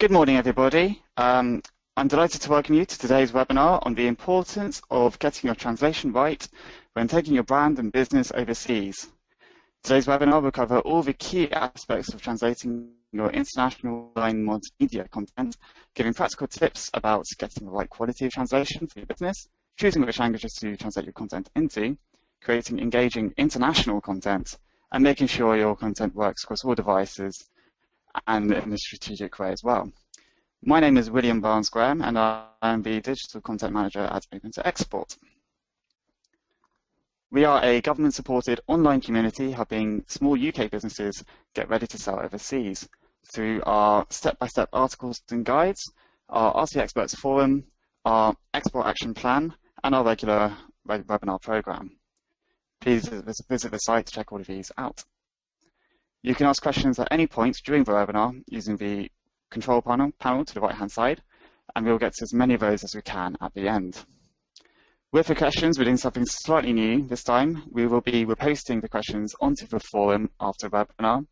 Good morning, everybody. I'm delighted to welcome you to today's webinar on the importance of getting your translation right when taking your brand and business overseas. Today's webinar will cover all the key aspects of translating your international online multimedia content, giving practical tips about getting the right quality of translation for your business, choosing which languages to translate your content into, creating engaging international content, and making sure your content works across all devices and in a strategic way as well. My name is William Barnes-Graham, and I am the Digital Content Manager at Open to Export. We are a government-supported online community helping small UK businesses get ready to sell overseas through our step-by-step articles and guides, our Ask the Experts forum, our export action plan, and our regular webinar program. Please visit the site to check all of these out. You can ask questions at any point during the webinar using the control panel to the right-hand side, and we'll get to as many of those as we can at the end. With the questions, we're doing something slightly new this time. We will be reposting the questions onto the forum after the webinar,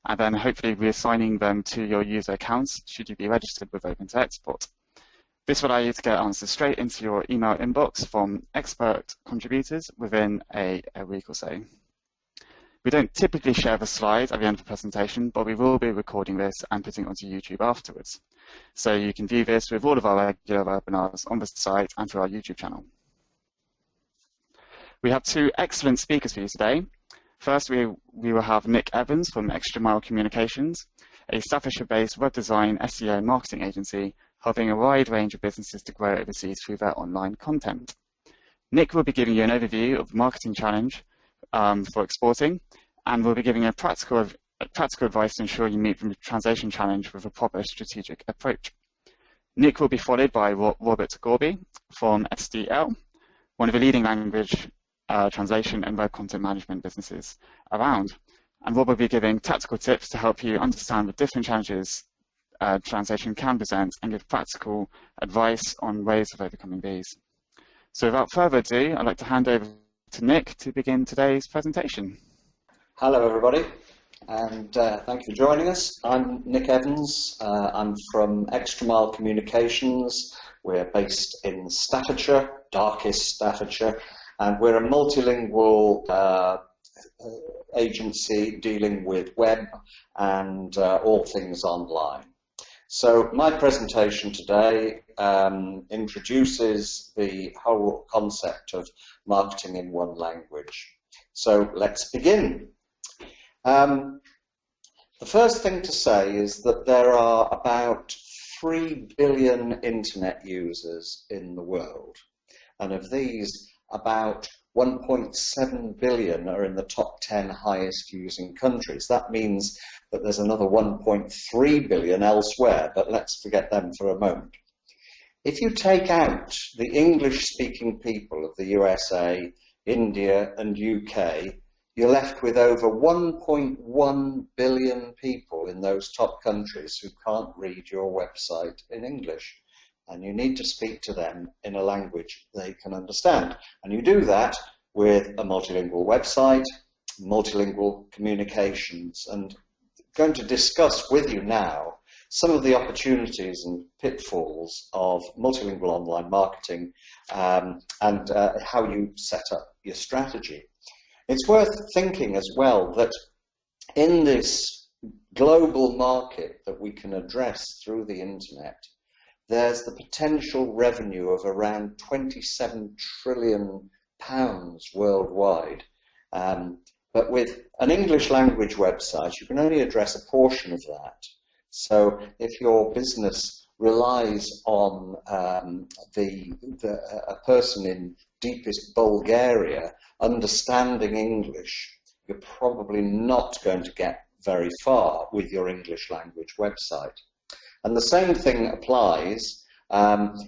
and then hopefully reassigning them to your user accounts should you be registered with Open to Export. This will allow you to get answers straight into your email inbox from expert contributors within a week or so. We don't typically share the slides at the end of the presentation, but we will be recording this and putting it onto YouTube afterwards. So you can view this with all of our regular webinars on the site and through our YouTube channel. We have two excellent speakers for you today. First, we will have Nick Evans from ExtraMile Communications, a Staffordshire-based web design, SEO and marketing agency, helping a wide range of businesses to grow overseas through their online content. Nick will be giving you an overview of the marketing challenge for exporting, and we'll be giving a practical advice to ensure you meet the translation challenge with a proper strategic approach. Nick will be followed by Robert Gorby from SDL, one of the leading language translation and web content management businesses around. And Rob will be giving tactical tips to help you understand the different challenges translation can present and give practical advice on ways of overcoming these. So without further ado, I'd like to hand over to Nick to begin today's presentation. Hello everybody, and thank you for joining us. I'm Nick Evans. I'm from ExtraMile Communications. We're based in Staffordshire, darkest Staffordshire, and we're a multilingual agency dealing with web and all things online. So my presentation today introduces the whole concept of marketing in one language. So let's begin. The first thing to say is that there are about 3 billion internet users in the world, and of these, about 1.7 billion are in the top 10 highest using countries. That means that there's another 1.3 billion elsewhere, but let's forget them for a moment. If you take out the English-speaking people of the USA, India and UK, you're left with over 1.1 billion people in those top countries who can't read your website in English. And you need to speak to them in a language they can understand. And you do that with a multilingual website, multilingual communications. And I'm going to discuss with you now some of the opportunities and pitfalls of multilingual online marketing and how you set up your strategy. It's worth thinking as well that in this global market that we can address through the internet, there's the potential revenue of around £27 trillion worldwide. But with an English language website, you can only address a portion of that. So if your business relies on a person in deepest Bulgaria understanding English, you're probably not going to get very far with your English language website. And the same thing applies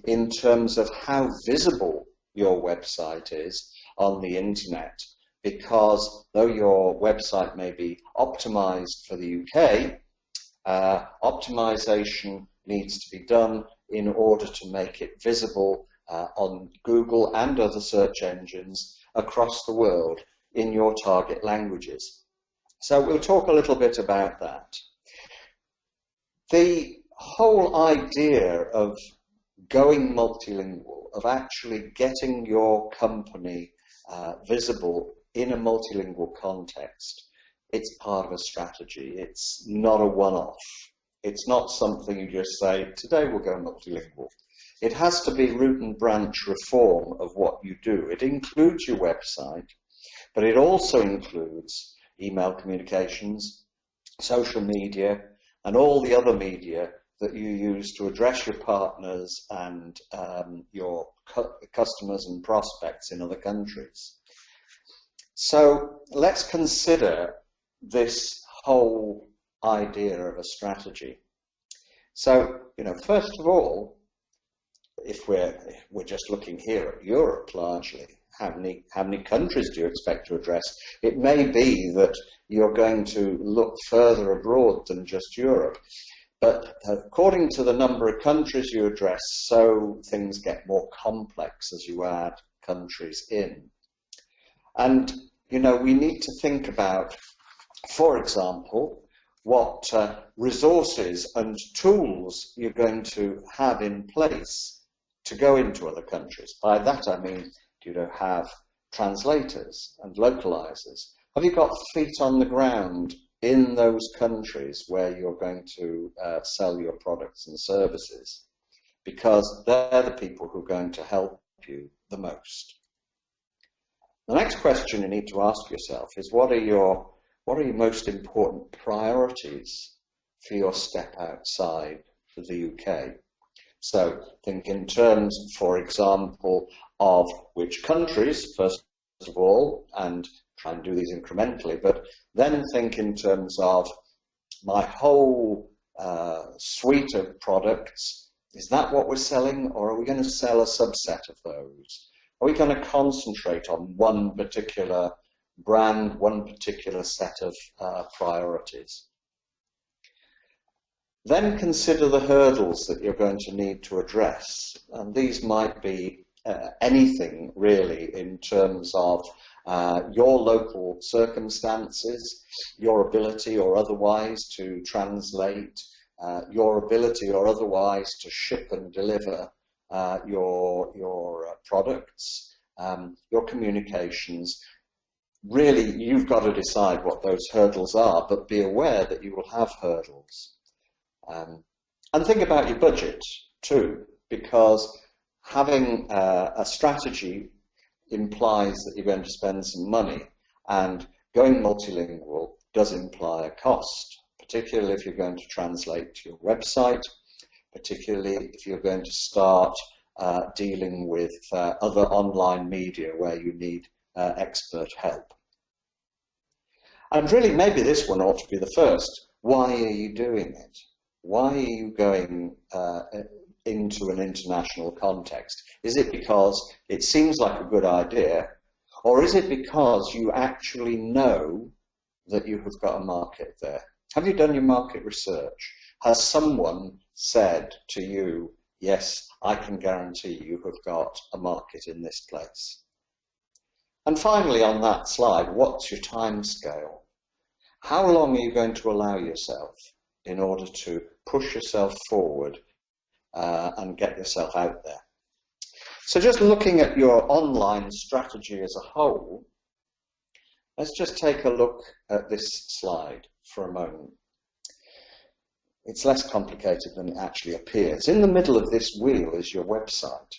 in terms of how visible your website is on the internet, because though your website may be optimized for the UK, optimization needs to be done in order to make it visible on Google and other search engines across the world in your target languages. So we'll talk a little bit about that. The whole idea of going multilingual, of actually getting your company visible in a multilingual context, it's part of a strategy. It's not a one-off. It's not something you just say, today we'll go multilingual. It has to be root and branch reform of what you do. It includes your website, but it also includes email communications, social media, and all the other media that you use to address your partners and your customers and prospects in other countries. So let's consider this whole idea of a strategy. So, first of all, if we're just looking here at Europe largely, how many countries do you expect to address? It may be that you're going to look further abroad than just Europe. But according to the number of countries you address, so things get more complex as you add countries in. And, we need to think about, for example, what resources and tools you're going to have in place to go into other countries. By that I mean, do you have translators and localizers? Have you got feet on the ground in those countries where you're going to sell your products and services? Because they're the people who are going to help you the most. The next question you need to ask yourself is, what are your most important priorities for your step outside of the UK? So think in terms, for example, of which countries, first of all, and try and do these incrementally, but then think in terms of my whole suite of products. Is that what we're selling, or are we going to sell a subset of those? Are we going to concentrate on one particular brand, one particular set of priorities? Then consider the hurdles that you're going to need to address. And these might be anything really in terms of your local circumstances, your ability or otherwise to translate, your ability or otherwise to ship and deliver your products, your communications. Really, you've got to decide what those hurdles are, but be aware that you will have hurdles. And think about your budget too, because having a strategy implies that you're going to spend some money, and going multilingual does imply a cost, particularly if you're going to translate to your website, particularly if you're going to start dealing with other online media where you need expert help. And really, maybe this one ought to be the first. Why are you doing it? Why are you going into an international context? Is it because it seems like a good idea, or is it because you actually know that you have got a market there? Have you done your market research? Has someone said to you, yes, I can guarantee you have got a market in this place? And finally, on that slide, what's your time scale? How long are you going to allow yourself in order to push yourself forward and get yourself out there? So just looking at your online strategy as a whole, let's just take a look at this slide for a moment. It's less complicated than it actually appears. In the middle of this wheel is your website,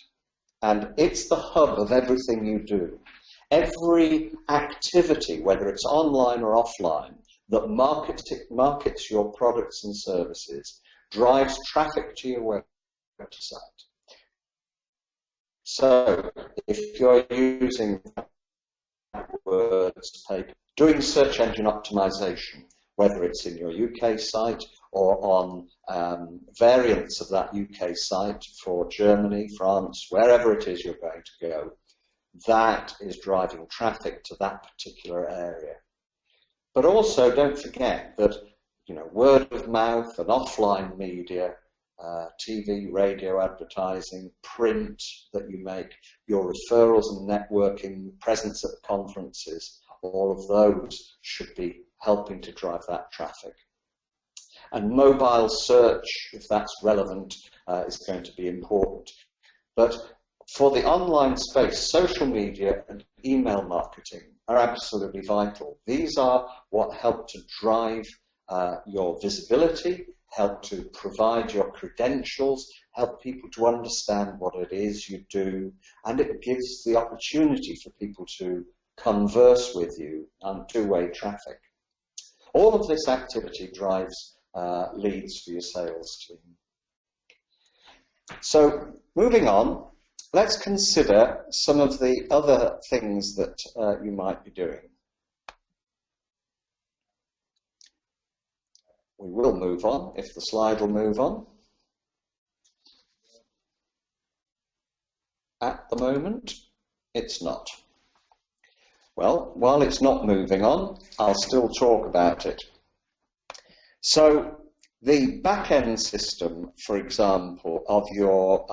and it's the hub of everything you do. Every activity, whether it's online or offline, that markets your products and services, drives traffic to your website. So if you're using words, doing search engine optimization, whether it's in your UK site or on variants of that UK site for Germany, France, wherever it is you're going to go, that is driving traffic to that particular area. But also don't forget that, word of mouth and offline media, TV, radio advertising, print that you make, your referrals and networking, presence at conferences, all of those should be helping to drive that traffic. And mobile search, if that's relevant, is going to be important. But for the online space, social media and email marketing are absolutely vital. These are what help to drive your visibility, help to provide your credentials, help people to understand what it is you do, and it gives the opportunity for people to converse with you on two-way traffic. All of this activity drives leads for your sales team. So, moving on, let's consider some of the other things that you might be doing. We will move on, if the slide will move on. At the moment, it's not. Well, while it's not moving on, I'll still talk about it. So, the back-end system, for example, of your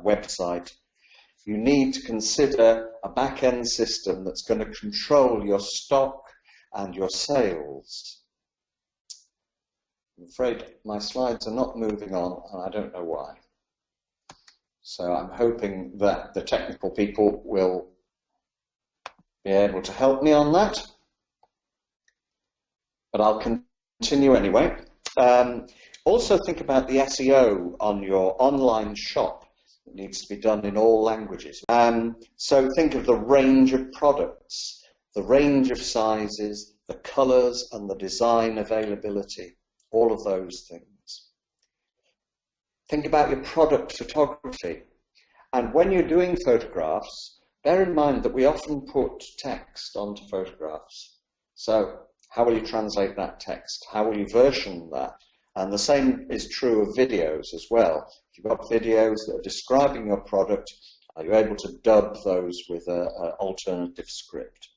website, you need to consider a back-end system that's going to control your stock and your sales. I'm afraid my slides are not moving on, and I don't know why. So I'm hoping that the technical people will be able to help me on that. But I'll continue anyway. Also think about the SEO on your online shop. It needs to be done in all languages. So think of the range of products, the range of sizes, the colours and the design availability, all of those things. Think about your product photography. And when you're doing photographs, bear in mind that we often put text onto photographs. So how will you translate that text? How will you version that? And the same is true of videos as well. If you've got videos that are describing your product, are you able to dub those with an alternative script?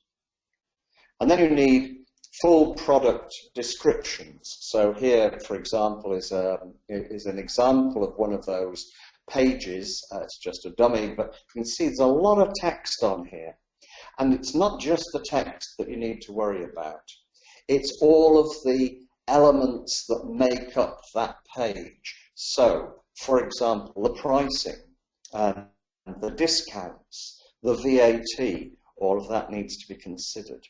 And then you need full product descriptions. So here, for example, is an example of one of those pages. It's just a dummy, but you can see there's a lot of text on here. And it's not just the text that you need to worry about. It's all of the elements that make up that page. So, for example, the pricing, the discounts, the VAT, all of that needs to be considered.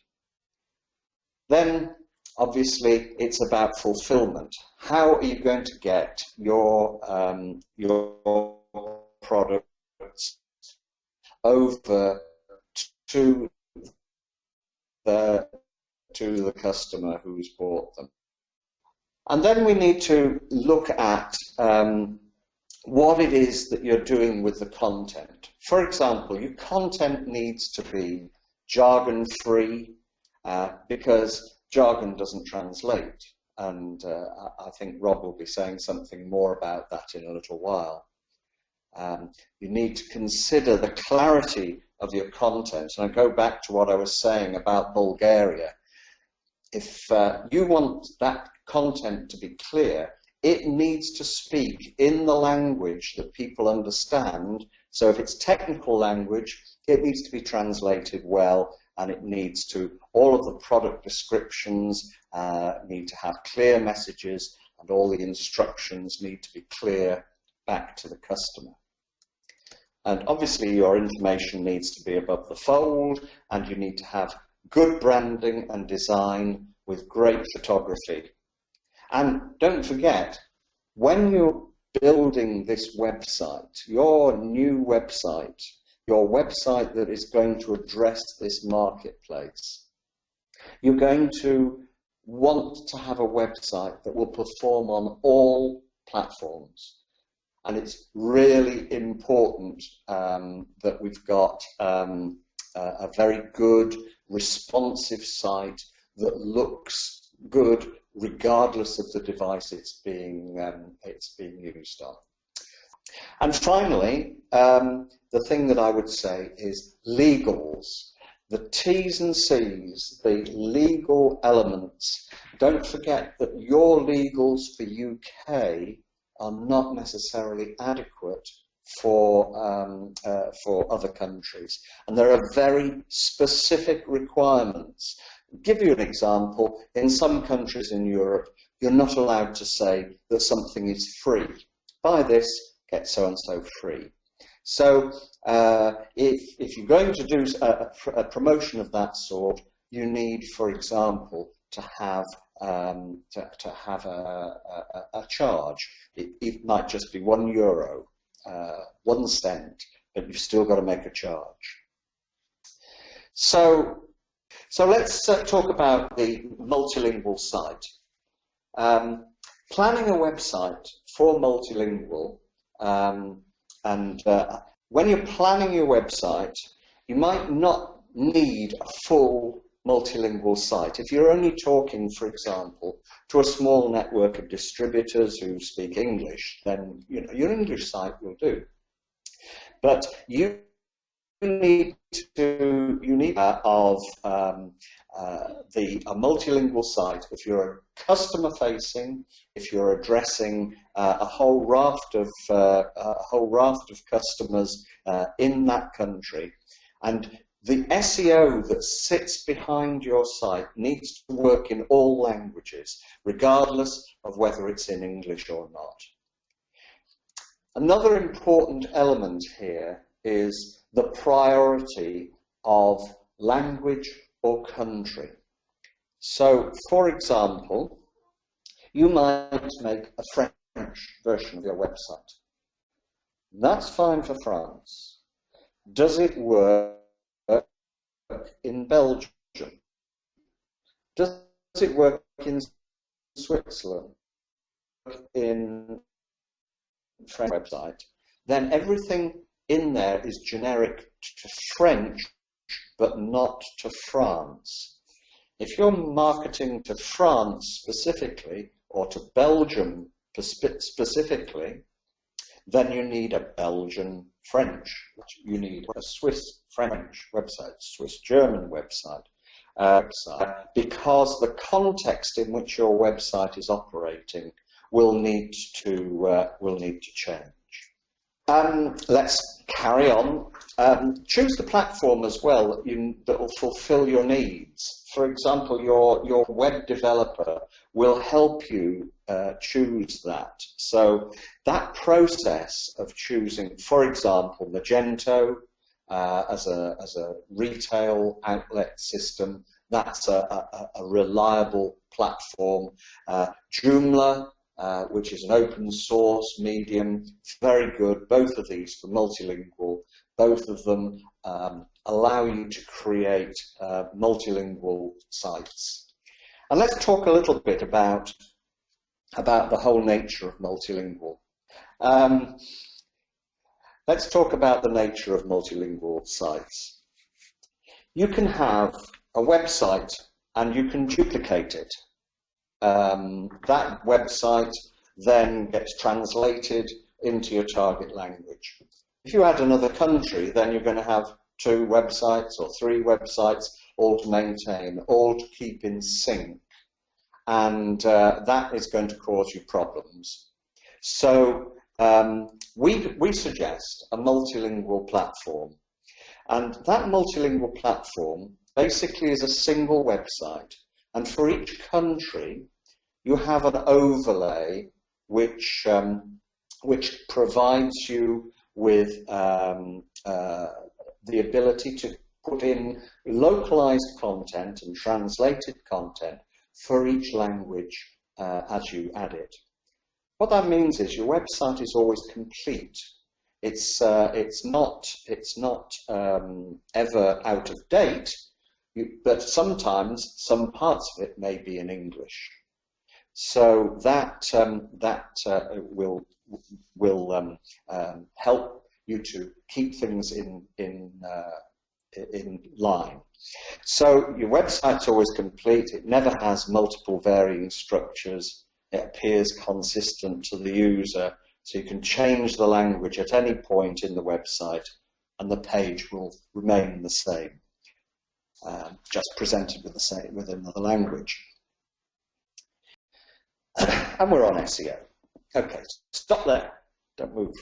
Then, obviously, it's about fulfillment. How are you going to get your products over to the customer who's bought them? And then we need to look at what it is that you're doing with the content. For example, your content needs to be jargon-free, because jargon doesn't translate, and I think Rob will be saying something more about that in a little while. You need to consider the clarity of your content, and I go back to what I was saying about Bulgaria. If you want that content to be clear, it needs to speak in the language that people understand. So if it's technical language, it needs to be translated well, and it needs to, all of the product descriptions need to have clear messages, and all the instructions need to be clear back to the customer. And obviously your information needs to be above the fold, and you need to have good branding and design with great photography. And don't forget, when you're building this website, your new website, your website that is going to address this marketplace, you're going to want to have a website that will perform on all platforms. And it's really important that we've got a very good, responsive site that looks good regardless of the device it's being used on. And finally, the thing that I would say is legals. The T's and C's, the legal elements. Don't forget that your legals for UK are not necessarily adequate for other countries. And there are very specific requirements Give you an example. In some countries in Europe, you're not allowed to say that something is free. Buy this, get so-and-so free. So if you're going to do a promotion of that sort, you need, for example, to have a charge. It might just be €1, 1 cent, but you've still got to make a charge. So let's talk about the multilingual site. Planning a website for multilingual, when you're planning your website, you might not need a full multilingual site. If you're only talking, for example, to a small network of distributors who speak English, then your English site will do. But you need a multilingual site if you're customer facing, if you're addressing a whole raft of customers in that country, and the SEO that sits behind your site needs to work in all languages, regardless of whether it's in English or not. Another important element here is the priority of language or country. So, for example, you might make a French version of your website. That's fine for France. Does it work in Belgium? Does it work in Switzerland? In French website? Then everything in there is generic to French, but not to France. If you're marketing to France specifically, or to Belgium specifically, then you need a Belgian French. You need a Swiss French website, Swiss German website, because the context in which your website is operating will need to change. Let's carry on. Choose the platform as well that will fulfill your needs. For example, your web developer will help you choose that. So that process of choosing, for example, Magento as a retail outlet system, that's a reliable platform. Joomla, which is an open source medium, very good. Both of these for multilingual. Both of them allow you to create multilingual sites. And let's talk a little bit about the whole nature of multilingual. Let's talk about the nature of multilingual sites. You can have a website and you can duplicate it. That website then gets translated into your target language. If you add another country, then you're going to have 2 websites or 3 websites, all to maintain, all to keep in sync. And that is going to cause you problems. So we suggest a multilingual platform. And that multilingual platform basically is a single website. And for each country, you have an overlay which provides you with the ability to put in localized content and translated content for each language as you add it. What that means is your website is always complete. It's not ever out of date, but sometimes some parts of it may be in English. So that will help you to keep things in line. So your website's always complete. It never has multiple varying structures. It appears consistent to the user, so you can change the language at any point in the website, and the page will remain the same, just presented with another language. And we're on SEO. Okay, stop there. Don't move.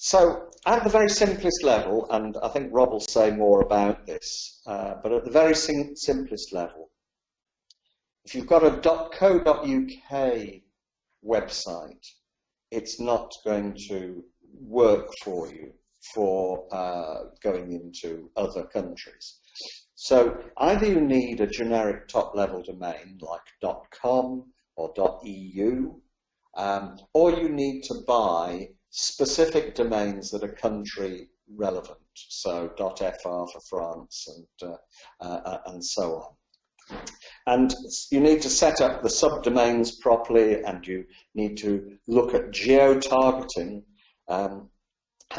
So at the very simplest level, and I think Rob will say more about this, but at the very simplest level, if you've got a .co.uk website, it's not going to work for you for going into other countries. So either you need a generic top-level domain like .com or .eu, or you need to buy specific domains that are country relevant, so .fr for France and so on. And you need to set up the subdomains properly, and you need to look at geo-targeting. And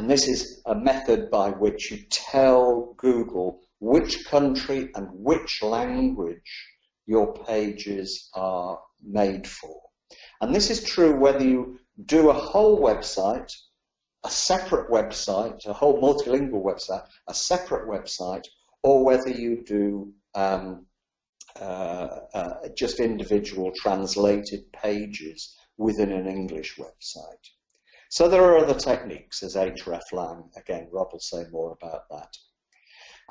this is a method by which you tell Google which country and which language your pages are made for. And this is true whether you do a whole website, a separate website, a whole multilingual website, a separate website, or whether you do just individual translated pages within an English website. So there are other techniques, as hreflang. Again, Rob will say more about that.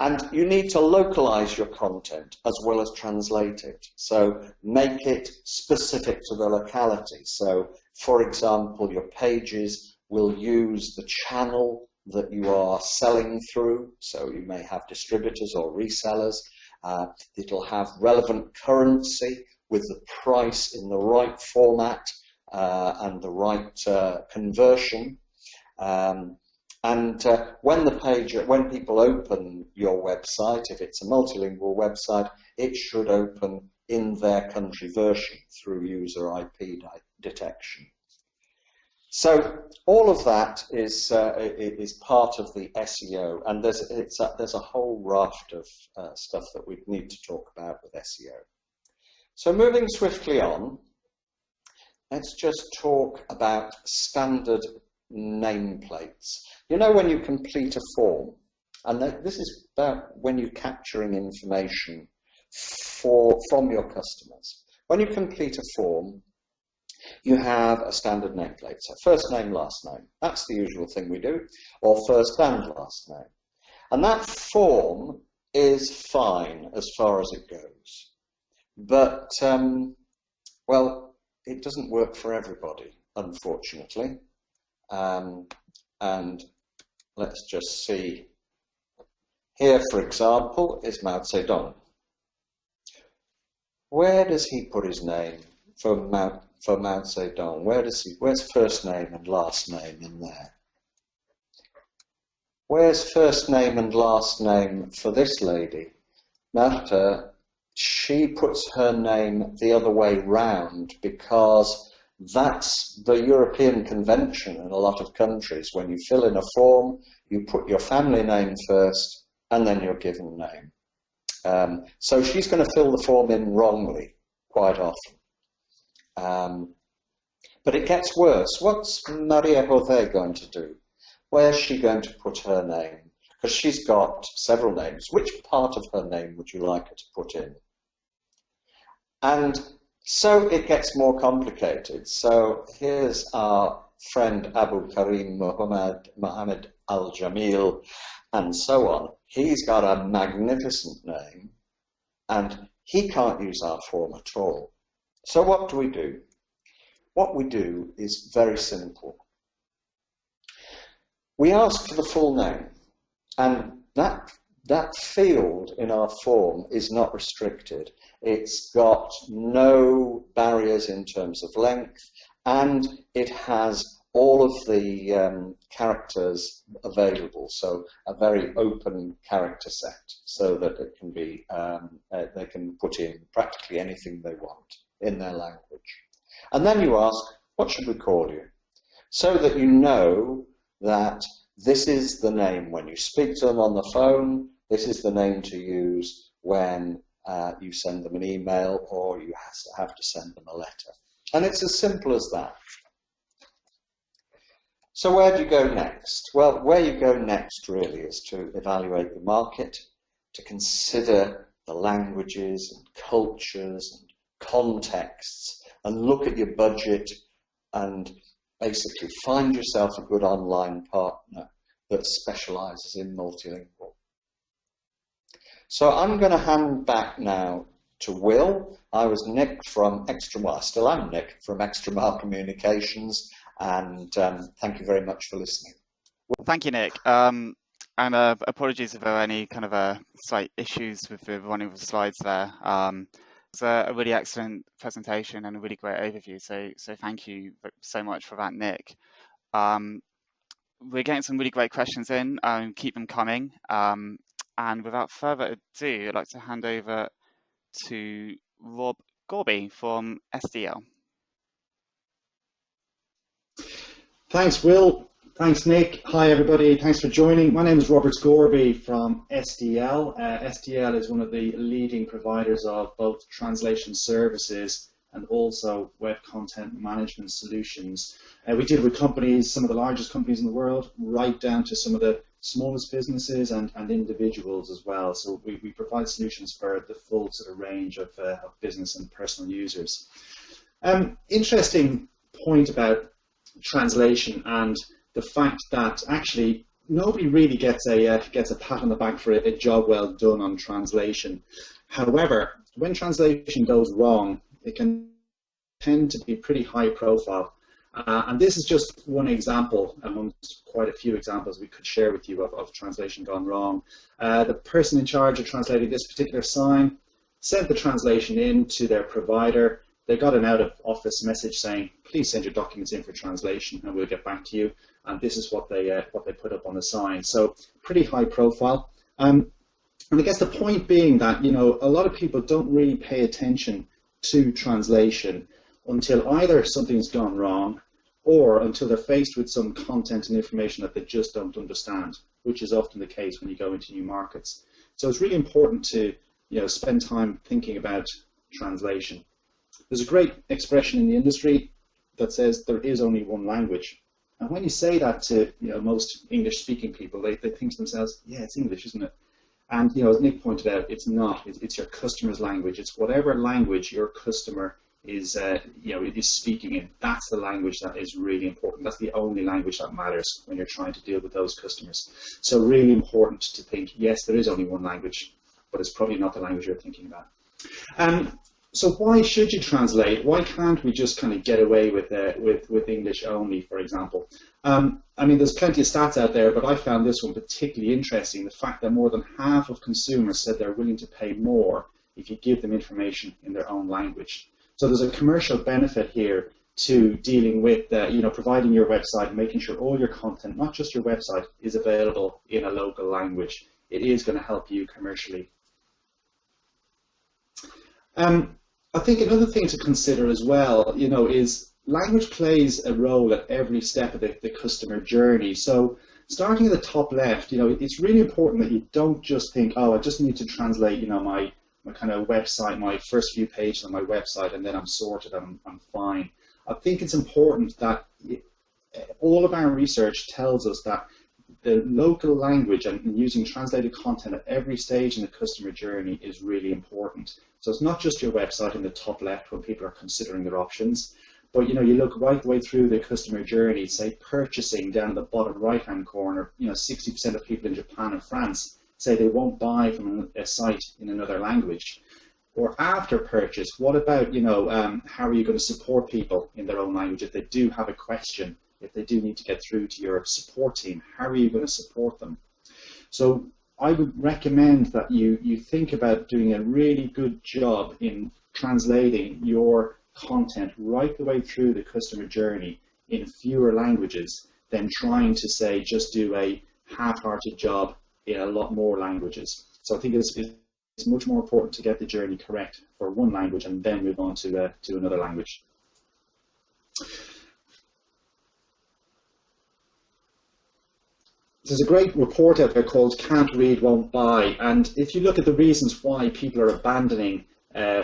And you need to localize your content as well as translate it. So make it specific to the locality. So, for example, your pages will use the channel that you are selling through. So you may have distributors or resellers. It'll have relevant currency with the price in the right format and the right conversion. When people open your website, if it's a multilingual website, it should open in their country version through user IP detection. So all of that is part of the SEO, and there's a whole raft of stuff that we need to talk about with SEO. So moving swiftly on, let's just talk about standard nameplates. You know, when you complete a form, and this is about when you're capturing information from your customers. When you complete a form, you have a standard nameplate. So first name, last name. That's the usual thing we do, or first and last name. And that form is fine as far as it goes. But, well, it doesn't work for everybody, unfortunately. And let's just see. Here, for example, is Mao Zedong. Where does he put his name for Mao Zedong? Where's first name and last name in there? Where's first name and last name for this lady? Marta, she puts her name the other way round because that's the European convention in a lot of countries. When you fill in a form, you put your family name first and then your given name. So she's going to fill the form in wrongly quite often. But it gets worse. What's Maria Jose going to do? Where's she going to put her name? Because she's got several names. Which part of her name would you like her to put in? And so it gets more complicated. So here's our friend Abu Karim Mohammed Al-Jamil, and so on. He's got a magnificent name, and he can't use our form at all. So what do we do? What we do is very simple. We ask for the full name, and that field in our form is not restricted. It's got no barriers in terms of length, and it has all of the characters available, so a very open character set, so that it can be they can put in practically anything they want in their language. And then you ask, what should we call you? So that you know that this is the name when you speak to them on the phone, this is the name to use when you send them an email or you have to send them a letter. And it's as simple as that. So where do you go next? Well, where you go next really is to evaluate the market, to consider the languages and cultures and contexts, and look at your budget and Basically, find yourself a good online partner that specialises in multilingual. So I'm going to hand back now to Will. I was Nick from ExtraMile. I still am Nick from ExtraMile Communications, and thank you very much for listening. Thank you, Nick. And apologies if there are any kind of slight issues with the running of the slides there. It's a really excellent presentation and a really great overview. So thank you so much for that, Nick. We're getting some really great questions in. Keep them coming. And without further ado, I'd like to hand over to Rob Gorby from SDL. Thanks, Will. Thanks, Nick. Hi, everybody. Thanks for joining. My name is Robert Gorby from SDL. SDL is one of the leading providers of both translation services and also web content management solutions. We deal with companies, some of the largest companies in the world, right down to some of the smallest businesses and individuals as well. So we provide solutions for the full sort of range of business and personal users. Interesting point about translation and the fact that actually nobody really gets a pat on the back for a job well done on translation. However, when translation goes wrong, it can tend to be pretty high profile. And this is just one example amongst quite a few examples we could share with you of translation gone wrong. The person in charge of translating this particular sign sent the translation in to their provider. They got an out-of-office message saying, please send your documents in for translation and we'll get back to you. And this is what they put up on the sign. So pretty high profile. And I guess the point being that, you know, a lot of people don't really pay attention to translation until either something's gone wrong or until they're faced with some content and information that they just don't understand, which is often the case when you go into new markets. So it's really important to, you know, spend time thinking about translation. There's a great expression in the industry that says there is only one language. And when you say that to, you know, most English-speaking people, they think to themselves, yeah, it's English, isn't it? And, you know, as Nick pointed out, it's not. It's your customer's language. It's whatever language your customer is, you know, is speaking in. That's the language that is really important. That's the only language that matters when you're trying to deal with those customers. So really important to think, yes, there is only one language, but it's probably not the language you're thinking about. So why should you translate? Why can't we just kind of get away with English only, for example? I mean, there's plenty of stats out there, but I found this one particularly interesting, the fact that more than half of consumers said they're willing to pay more if you give them information in their own language. So there's a commercial benefit here to dealing with, you know, providing your website and making sure all your content, not just your website, is available in a local language. It is going to help you commercially. I think another thing to consider as well, you know, is language plays a role at every step of the customer journey. So starting at the top left, you know, it's really important that you don't just think, oh, I just need to translate, you know, my kind of website, my first few pages on my website, and then I'm sorted, I'm fine. I think it's important that all of our research tells us that the local language and using translated content at every stage in the customer journey is really important. So it's not just your website in the top left when people are considering their options, but, you know, you look right the way through the customer journey, say purchasing down in the bottom right-hand corner, you know, 60% of people in Japan and France say they won't buy from a site in another language. Or after purchase, what about, you know, how are you going to support people in their own language if they do have a question? If they do need to get through to your support team, how are you going to support them? So I would recommend that you think about doing a really good job in translating your content right the way through the customer journey in fewer languages than trying to, say, just do a half-hearted job in a lot more languages. So I think it's much more important to get the journey correct for one language and then move on to another language. There's a great report out there called Can't Read, Won't Buy, and if you look at the reasons why people are abandoning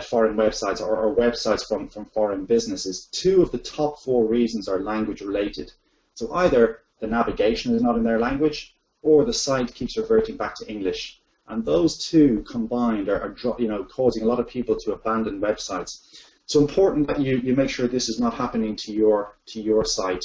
foreign websites or websites from foreign businesses, 2 of the top 4 reasons are language related. So either the navigation is not in their language or the site keeps reverting back to English. And those 2 combined are you know, causing a lot of people to abandon websites. So important that you make sure this is not happening to your site.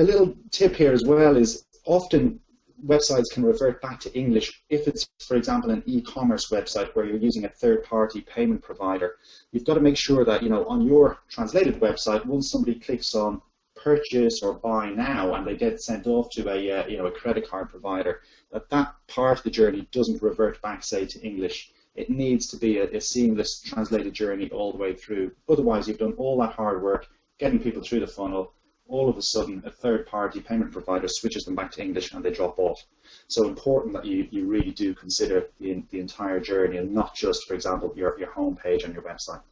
a little tip here as well is often websites can revert back to English if it's, for example, an e-commerce website where you're using a third-party payment provider. You've got to make sure that, on your translated website, once somebody clicks on purchase or buy now and they get sent off to a credit card provider, that part of the journey doesn't revert back, say, to English. It needs to be a seamless translated journey all the way through. Otherwise, you've done all that hard work getting people through the funnel. All of a sudden, a third-party payment provider switches them back to English and they drop off. So important that you really do consider the entire journey and not just, for example, your home page on your website.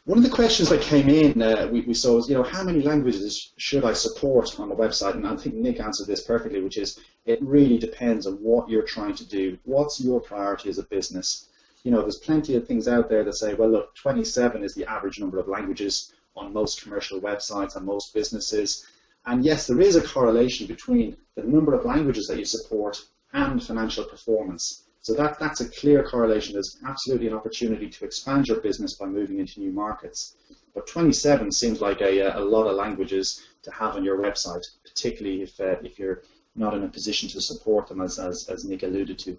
One of the questions that came in, we saw was, how many languages should I support on the website? And I think Nick answered this perfectly, which is it really depends on what you're trying to do. What's your priority as a business? There's plenty of things out there that say, well, look, 27 is the average number of languages on most commercial websites and most businesses. And yes, there is a correlation between the number of languages that you support and financial performance. So that's a clear correlation. There's absolutely an opportunity to expand your business by moving into new markets. But 27 seems like a lot of languages to have on your website, particularly if you're not in a position to support them, as Nick alluded to.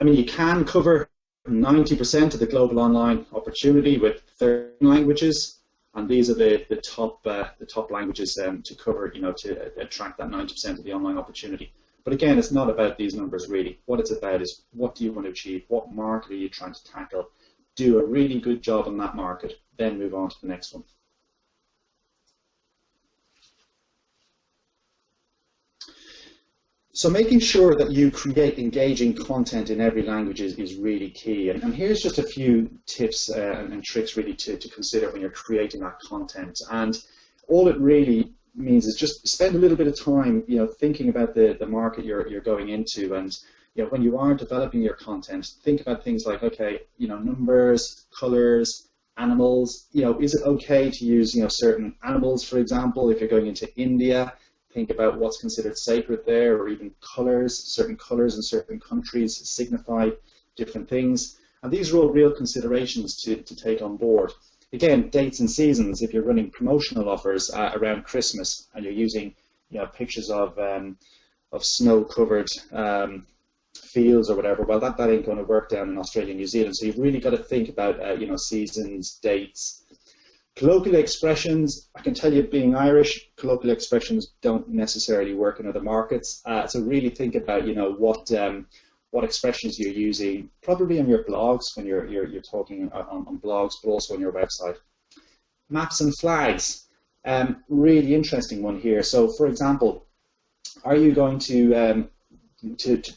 You can cover 90% of the global online opportunity with 30 languages, and these are the top languages to cover, to attract that 90% of the online opportunity. But again, it's not about these numbers really. What it's about is what do you want to achieve? What market are you trying to tackle? Do a really good job on that market, then move on to the next one. So making sure that you create engaging content in every language is really key. And here's just a few tips and tricks really to consider when you're creating that content. And all it really means is just spend a little bit of time, thinking about the market you're going into. And when you are developing your content, think about things like, okay, numbers, colors, animals. Is it okay to use certain animals, for example, if you're going into India? Think about what's considered sacred there, or even colors. Certain colors in certain countries signify different things. And these are all real considerations to take on board. Again, dates and seasons. If you're running promotional offers around Christmas and you're using pictures of snow-covered fields or whatever, well, that ain't going to work down in Australia and New Zealand. So you've really got to think about seasons, dates. Colloquial expressions, I can tell you, being Irish, colloquial expressions don't necessarily work in other markets. So really think about, what expressions you're using, probably on your blogs when you're talking on blogs, but also on your website. Maps and flags, really interesting one here. So, for example, are you going to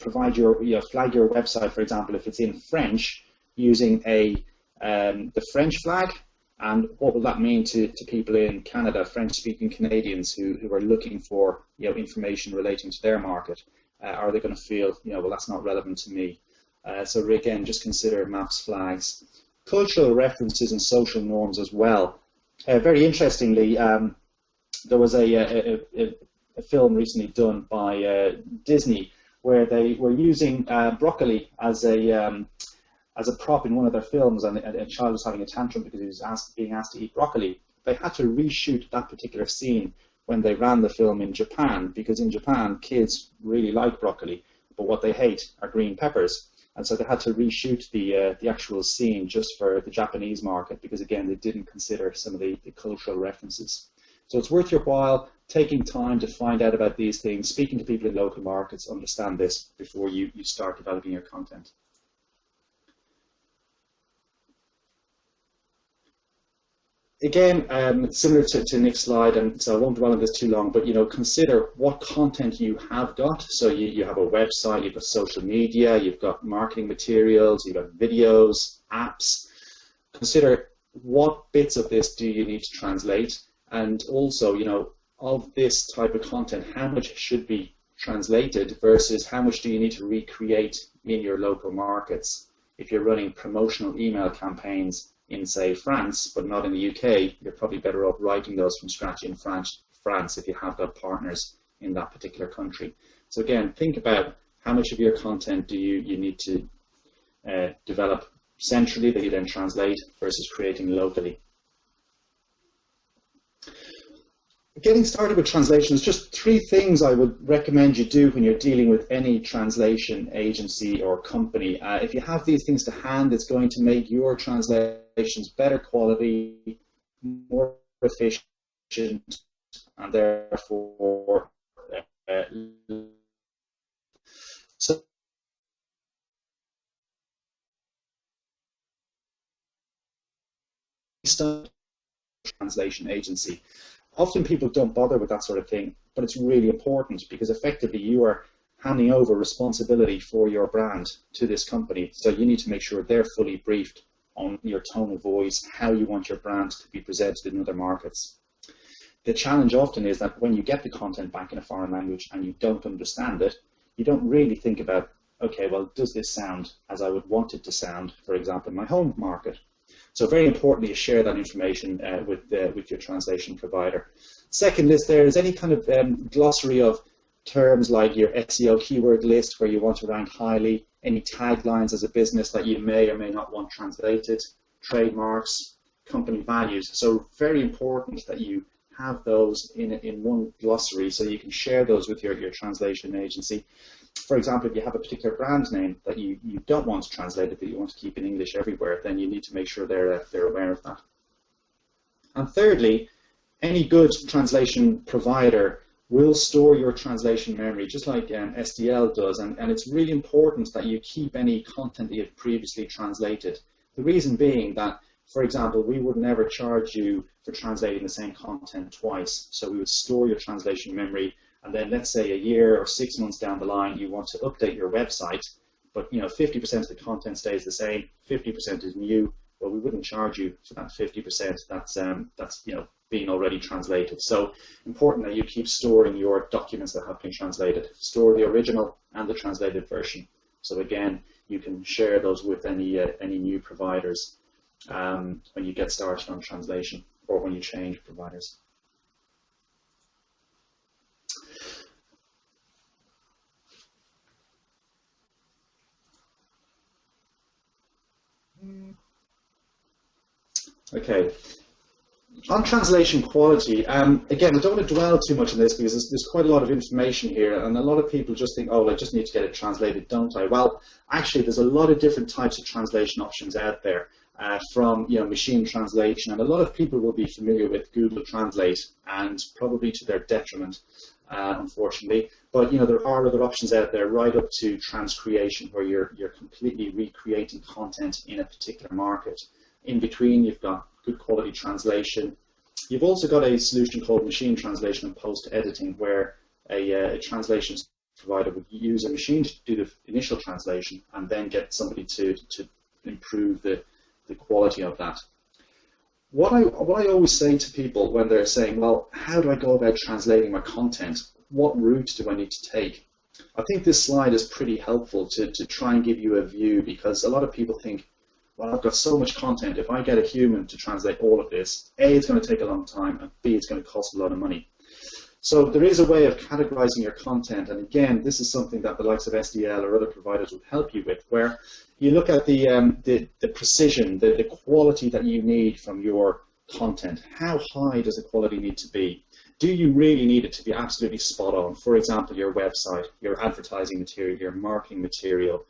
provide flag your website, for example, if it's in French, using the French flag? And what will that mean to people in Canada, French-speaking Canadians who are looking for information relating to their market? Are they going to feel, well, that's not relevant to me? So again, just consider maps, flags. Cultural references and social norms as well. Very interestingly, there was a film recently done by Disney where they were using broccoli as a prop in one of their films, and a child was having a tantrum because he was being asked to eat broccoli. They had to reshoot that particular scene when they ran the film in Japan, because in Japan, kids really like broccoli, but what they hate are green peppers. And so they had to reshoot the actual scene just for the Japanese market, because again, they didn't consider some of the cultural references. So it's worth your while taking time to find out about these things, speaking to people in local markets, understand this before you start developing your content. Again, similar to Nick's slide, and so I won't dwell on this too long, but consider what content you have got. So you have a website, you've got social media, you've got marketing materials, you've got videos, apps. Consider what bits of this do you need to translate, and also, of this type of content, how much should be translated versus how much do you need to recreate in your local markets. If you're running promotional email campaigns in, say, France, but not in the UK, you're probably better off writing those from scratch in France if you have got partners in that particular country. So again, think about how much of your content do you need to develop centrally that you then translate versus creating locally. Getting started with translation is just 3 things I would recommend you do when you're dealing with any translation agency or company. If you have these things to hand, it's going to make your translations better quality, more efficient, and therefore so translation agency. Often people don't bother with that sort of thing, but it's really important because effectively you are handing over responsibility for your brand to this company. So you need to make sure they're fully briefed on your tone of voice, how you want your brand to be presented in other markets. The challenge often is that when you get the content back in a foreign language and you don't understand it, you don't really think about, okay, well, does this sound as I would want it to sound, for example, in my home market? So very importantly, share that information with your translation provider. Second is there is any kind of glossary of terms like your SEO keyword list where you want to rank highly, any taglines as a business that you may or may not want translated, trademarks, company values. So very important that you have those in one glossary so you can share those with your translation agency. For example, if you have a particular brand name that you don't want translated, that you want to keep in English everywhere, then you need to make sure they're aware of that. And thirdly, any good translation provider will store your translation memory, just like SDL does, and it's really important that you keep any content that you've previously translated. The reason being that, for example, we would never charge you for translating the same content twice, so we would store your translation memory. And then let's say a year or 6 months down the line, you want to update your website, but 50% of the content stays the same, 50% is new. Well, we wouldn't charge you for that 50%. That's being already translated. So important that you keep storing your documents that have been translated. Store the original and the translated version. So again, you can share those with any new providers when you get started on translation or when you change providers. Okay, on translation quality, again, I don't want to dwell too much on this because there's quite a lot of information here, and a lot of people just think, oh, I just need to get it translated, don't I? Well, actually, there's a lot of different types of translation options out there, from machine translation, and a lot of people will be familiar with Google Translate, and probably to their detriment, unfortunately. But there are other options out there, right up to transcreation, where you're completely recreating content in a particular market. In between, you've got good quality translation. You've also got a solution called machine translation and post-editing, where a translation provider would use a machine to do the initial translation and then get somebody to improve the quality of that. What I always say to people when they're saying, well, how do I go about translating my content? What route do I need to take? I think this slide is pretty helpful to try and give you a view, because a lot of people think, well, I've got so much content, if I get a human to translate all of this, A, it's going to take a long time, and B, it's going to cost a lot of money. So there is a way of categorizing your content, and again, this is something that the likes of SDL or other providers will help you with, where you look at the precision, the quality that you need from your content. How high does the quality need to be? Do you really need it to be absolutely spot on? For example, your website, your advertising material, your marketing material,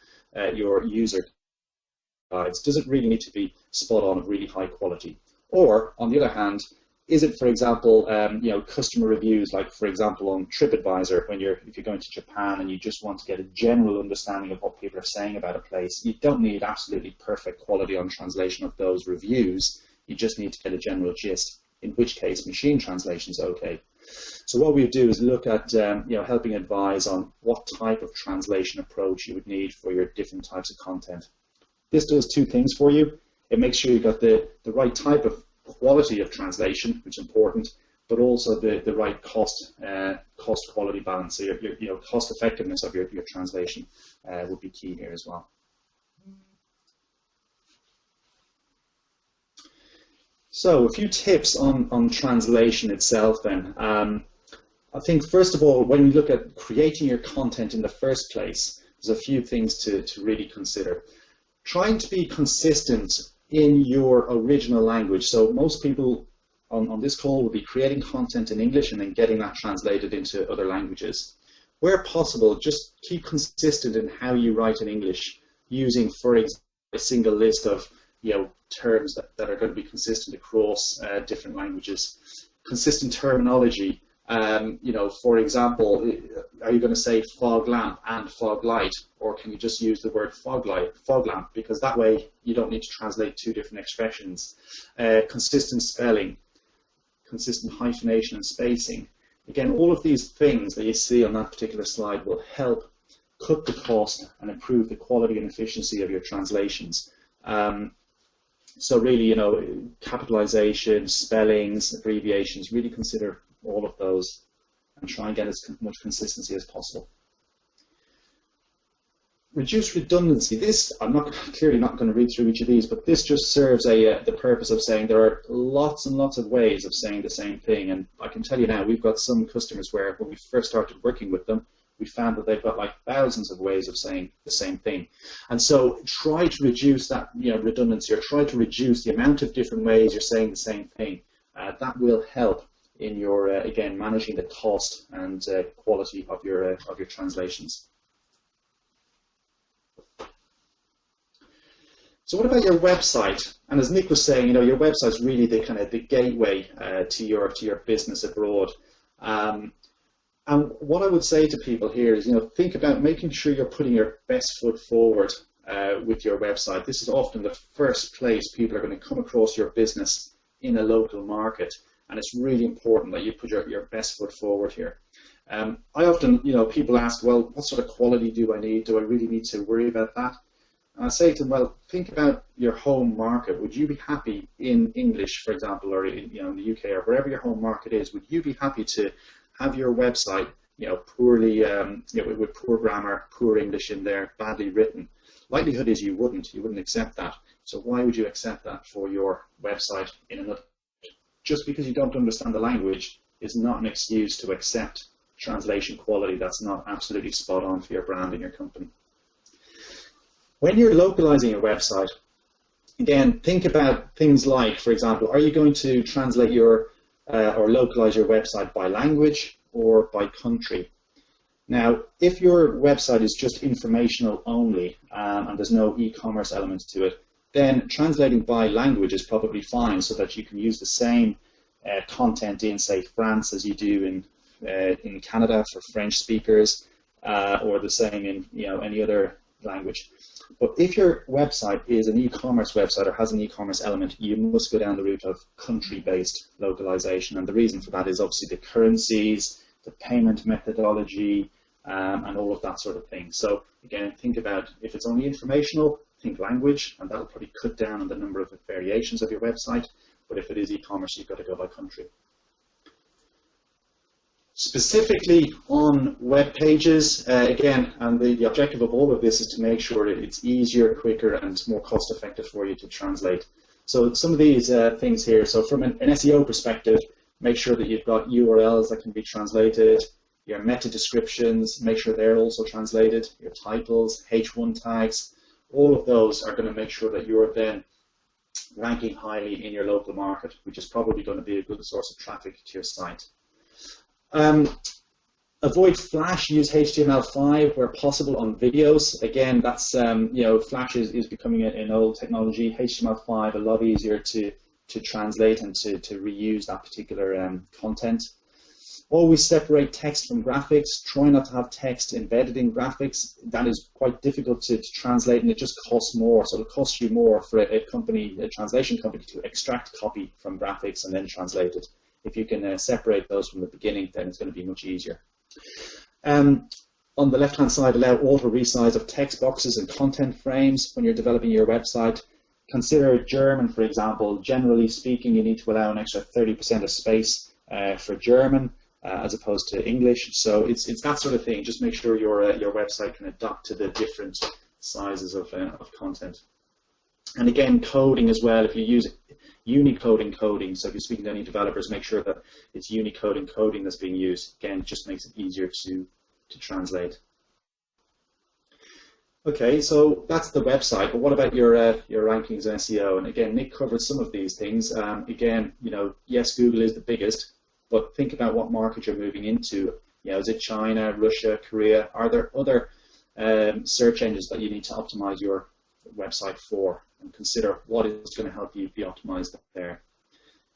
your user guides. Does it really need to be spot on of really high quality? Or, on the other hand, is it, for example, customer reviews, like, for example, on TripAdvisor, if you're going to Japan and you just want to get a general understanding of what people are saying about a place, you don't need absolutely perfect quality on translation of those reviews. You just need to get a general gist, in which case machine translation is okay. So what we do is look at helping advise on what type of translation approach you would need for your different types of content. This does 2 things for you. It makes sure you've got the right type of quality of translation, which is important, but also the right cost quality balance. So your cost effectiveness of your translation would be key here as well. So a few tips on translation itself then. I think first of all, when you look at creating your content in the first place, there's a few things to really consider. Trying to be consistent in your original language. So most people on this call will be creating content in English and then getting that translated into other languages. Where possible, just keep consistent in how you write in English, using, for example, a single list of terms that are going to be consistent across different languages. Consistent terminology. For example, are you going to say fog lamp and fog light, or can you just use the word fog lamp, because that way you don't need to translate two different expressions. Consistent spelling, consistent hyphenation and spacing. Again, all of these things that you see on that particular slide will help cut the cost and improve the quality and efficiency of your translations. So really, capitalization, spellings, abbreviations, really consider all of those and try and get as much consistency as possible. Reduce redundancy. This, I'm clearly not going to read through each of these, but this just serves the purpose of saying there are lots and lots of ways of saying the same thing. And I can tell you now, we've got some customers where when we first started working with them, we found that they've got like thousands of ways of saying the same thing. And so try to reduce that redundancy, or try to reduce the amount of different ways you're saying the same thing. That will help in your, again, managing the cost and quality of your translations. So what about your website? And as Nick was saying, your website is really the kind of the gateway to your business abroad. And what I would say to people here is, think about making sure you're putting your best foot forward with your website. This is often the first place people are going to come across your business in a local market, and it's really important that you put your best foot forward here. I often, people ask, well, what sort of quality do I need? Do I really need to worry about that? And I say to them, well, think about your home market. Would you be happy in English, for example, or in the UK or wherever your home market is? Would you be happy to have your website, poorly, with poor grammar, poor English in there, badly written? Likelihood is you wouldn't accept that. So why would you accept that for your website in another? Just because you don't understand the language is not an excuse to accept translation quality that's not absolutely spot on for your brand and your company. When you're localizing your website, again, think about things like, for example, are you going to translate your or localize your website by language or by country? Now, if your website is just informational only and there's no e-commerce element to it, then translating by language is probably fine, so that you can use the same content in, say, France as you do in Canada for French speakers, or the same in any other language. But if your website is an e-commerce website or has an e-commerce element, you must go down the route of country-based localization. And the reason for that is obviously the currencies, the payment methodology, and all of that sort of thing. So again, think about, if it's only informational, think language, and that'll probably cut down on the number of variations of your website. But if it is e-commerce, you've got to go by country. Specifically on web pages, again, and the objective of all of this is to make sure that it's easier, quicker, and more cost-effective for you to translate. So some of these things here, so from an SEO perspective, make sure that you've got URLs that can be translated, your meta descriptions, make sure they're also translated, your titles, H1 tags, all of those are going to make sure that you're then ranking highly in your local market, which is probably going to be a good source of traffic to your site. Avoid Flash, use HTML5 where possible on videos. Again, that's, Flash is becoming an old technology. HTML5 a lot easier to translate and to reuse that particular content. Always separate text from graphics. Try not to have text embedded in graphics. That is quite difficult to translate, and it just costs more. So it'll cost you more for a translation company, to extract copy from graphics and then translate it. If you can separate those from the beginning, then it's going to be much easier. On the left-hand side, allow auto resize of text boxes and content frames when you're developing your website. Consider German, for example. Generally speaking, you need to allow an extra 30% of space for German as opposed to English. So it's that sort of thing. Just make sure your website can adapt to the different sizes of content. And again, coding as well. If you use Unicode encoding, so if you're speaking to any developers, make sure that it's Unicode encoding that's being used. Again, it just makes it easier to translate. Okay, so that's the website, but what about your rankings and SEO? And again, Nick covered some of these things. Again, yes, Google is the biggest, but think about what market you're moving into. Is it China, Russia, Korea? Are there other search engines that you need to optimize your website for? And consider what is going to help you be optimized there.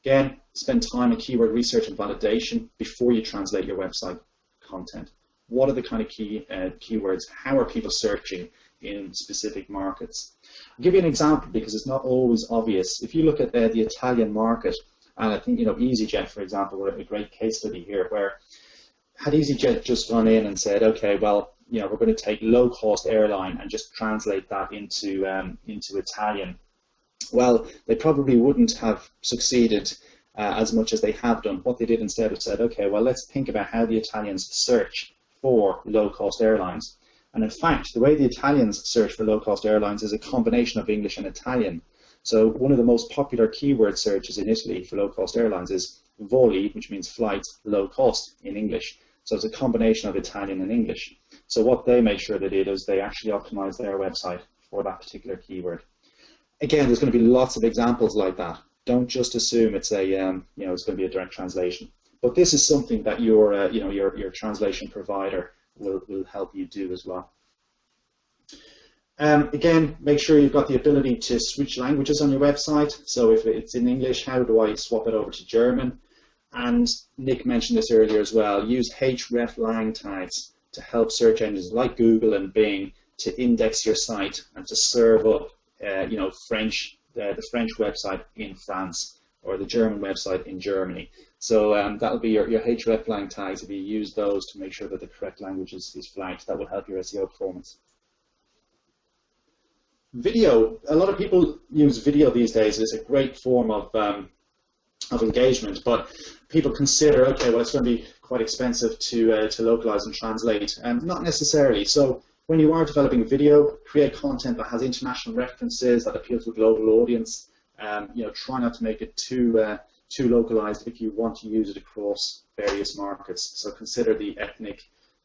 Again, spend time on keyword research and validation before you translate your website content. What are the kind of key keywords? How are people searching in specific markets? I'll give you an example because it's not always obvious. If you look at the Italian market, and I think EasyJet, for example, were a great case study here, where had EasyJet just gone in and said, okay, well, we're going to take low-cost airline and just translate that into Italian. Well, they probably wouldn't have succeeded as much as they have done. What they did instead was said, okay, well, let's think about how the Italians search for low-cost airlines. And in fact, the way the Italians search for low-cost airlines is a combination of English and Italian. So one of the most popular keyword searches in Italy for low-cost airlines is voli, which means flights, low cost in English. So it's a combination of Italian and English. So what they made sure they did is they actually optimized their website for that particular keyword. Again, there's going to be lots of examples like that. Don't just assume it's a it's going to be a direct translation. But this is something that your translation provider will help you do as well. Again, make sure you've got the ability to switch languages on your website. So if it's in English, how do I swap it over to German? And Nick mentioned this earlier as well. Use hreflang tags to help search engines like Google and Bing to index your site and to serve up, French, the French website in France or the German website in Germany. So that'll be your hreflang tags. If you use those to make sure that the correct language is flagged, that will help your SEO performance. Video. A lot of people use video these days as a great form of engagement, but people consider, okay, well, it's going to be quite expensive to localize and translate, and not necessarily. So when you are developing video, create content that has international references, that appeals to a global audience. Try not to make it too localized if you want to use it across various markets. So consider the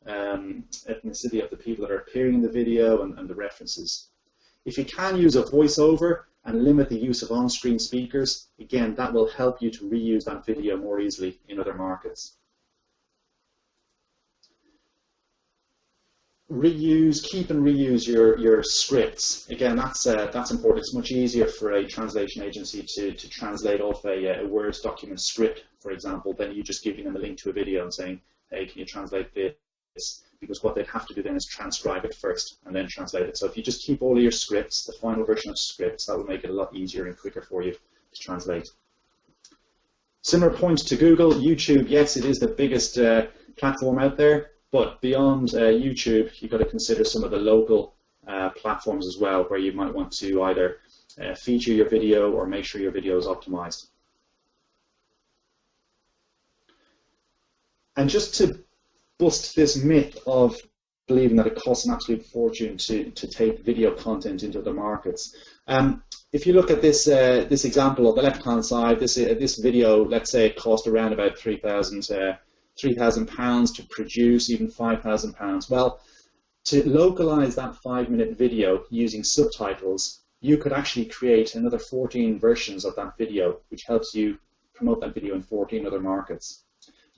ethnicity of the people that are appearing in the video and the references. If you can use a voiceover and limit the use of on-screen speakers, again, that will help you to reuse that video more easily in other markets. Keep and reuse your scripts. Again, that's important. It's much easier for a translation agency to translate off a Word document script, for example, than you just giving them a link to a video and saying, hey, can you translate this? Because what they'd have to do then is transcribe it first and then translate it. So if you just keep all of your scripts, the final version of scripts, that will make it a lot easier and quicker for you to translate. Similar point to Google, YouTube, yes, it is the biggest platform out there, but beyond YouTube, you've got to consider some of the local platforms as well, where you might want to either feature your video or make sure your video is optimized. And just to bust this myth of believing that it costs an absolute fortune to take video content into other markets. If you look at this example on the left-hand side, this video, let's say it cost around about £3,000 to produce, even £5,000. Well, to localize that 5-minute video using subtitles, you could actually create another 14 versions of that video, which helps you promote that video in 14 other markets.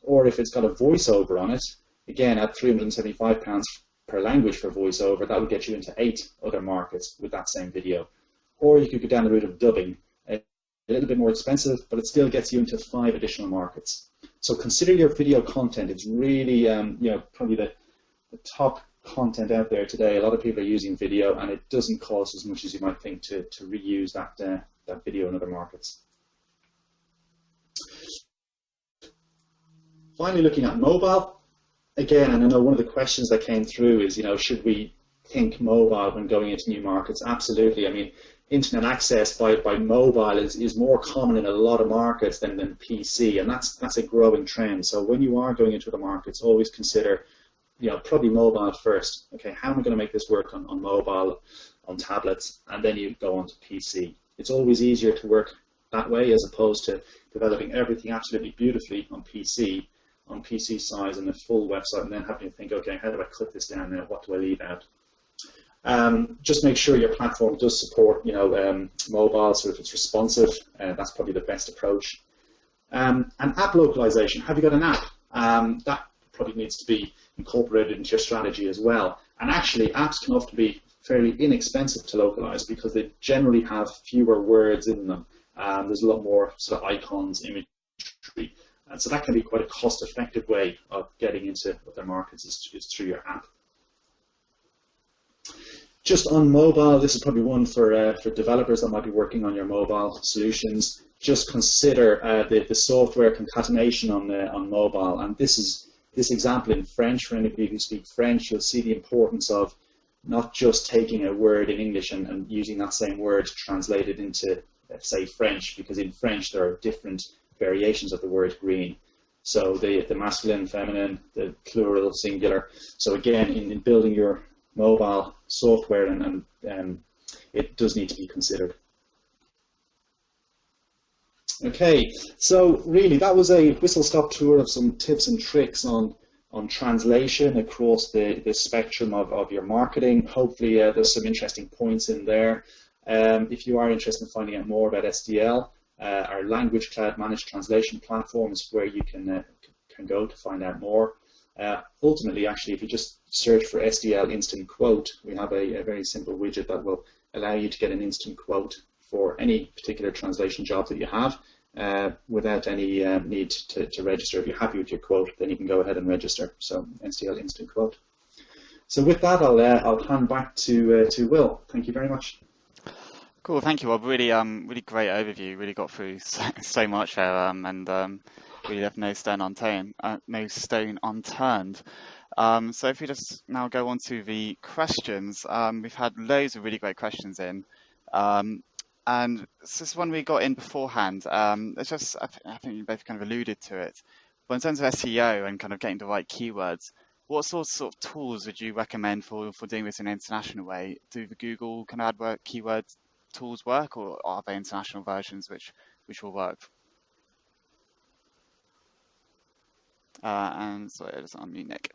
Or if it's got a voiceover on it, again, at £375 per language for voiceover, that would get you into 8 other markets with that same video. Or you could go down the route of dubbing, a little bit more expensive, but it still gets you into 5 additional markets. So consider your video content. It's really, probably the top content out there today. A lot of people are using video, and it doesn't cost as much as you might think to reuse that video in other markets. Finally, looking at mobile. Again, and I know one of the questions that came through is, should we think mobile when going into new markets? Absolutely. I mean, internet access by mobile is more common in a lot of markets than PC, and that's a growing trend. So when you are going into the markets, always consider, probably mobile first. Okay, how am I going to make this work on mobile, on tablets, and then you go on to PC. It's always easier to work that way as opposed to developing everything absolutely beautifully on PC size and a full website, and then having to think, okay, how do I clip this down now? What do I leave out? Just make sure your platform does support, mobile, so if it's responsive, that's probably the best approach. And app localization. Have you got an app? That probably needs to be incorporated into your strategy as well. And actually, apps can often be fairly inexpensive to localize because they generally have fewer words in them. There's a lot more sort of icons, imagery. And so that can be quite a cost-effective way of getting into other markets is through your app. Just on mobile, this is probably one for developers that might be working on your mobile solutions. Just consider the software concatenation on mobile. And this example in French, for anybody who speaks French, you'll see the importance of not just taking a word in English and using that same word translated into, let's say, French, because in French there are different variations of the word green. So the masculine, feminine, the plural, singular. So again, in building your mobile software, and it does need to be considered. Okay, so really that was a whistle-stop tour of some tips and tricks on translation across the spectrum of your marketing. Hopefully there's some interesting points in there. If you are interested in finding out more about SDL, our Language Cloud Managed Translation platform is where you can go to find out more. Ultimately, actually, if you just search for SDL Instant Quote, we have a very simple widget that will allow you to get an instant quote for any particular translation job that you have without any need to register. If you're happy with your quote, then you can go ahead and register. So SDL Instant Quote. So with that, I'll hand back to Will. Thank you very much. Cool, thank you, Rob. Really, really great overview. Really got through so much there, and really left no stone unturned. So if we just now go on to the questions, we've had loads of really great questions in, and this one we got in beforehand. It's just I think you both kind of alluded to it, but in terms of SEO and kind of getting the right keywords, what sorts of tools would you recommend for doing this in an international way? Do the Google kind of AdWords keyword tools work, or are there international versions which will work? And sorry, I just unmute Nick.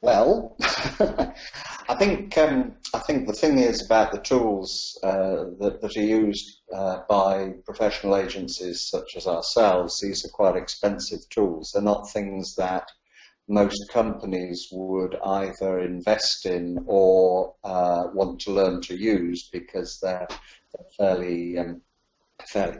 Well, I think the thing is about the tools that are used by professional agencies such as ourselves. These are quite expensive tools. They're not things that most companies would either invest in or want to learn to use because they're fairly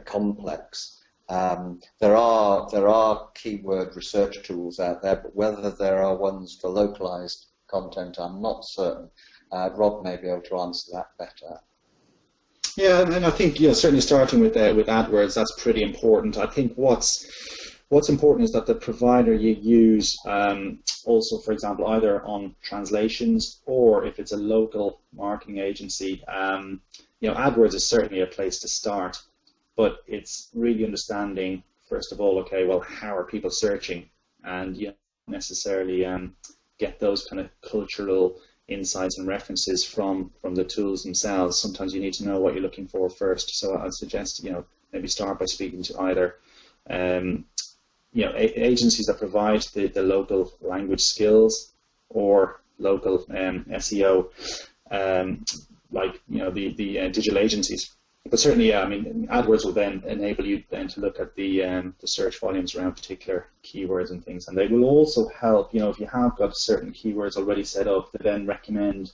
complex. There are keyword research tools out there, but whether there are ones for localized content, I'm not certain. Rob may be able to answer that better. Yeah, and I think certainly starting with AdWords, that's pretty important. I think what's important is that the provider you use also, for example, either on translations or if it's a local marketing agency, AdWords is certainly a place to start. But it's really understanding, first of all, okay, well, how are people searching? And you don't necessarily get those kind of cultural insights and references from the tools themselves. Sometimes you need to know what you're looking for first. So I'd suggest, maybe start by speaking to either, agencies that provide the local language skills or local SEO, like, the digital agencies. But certainly, AdWords will then enable you then to look at the search volumes around particular keywords and things, and they will also help. If you have got certain keywords already set up, to then recommend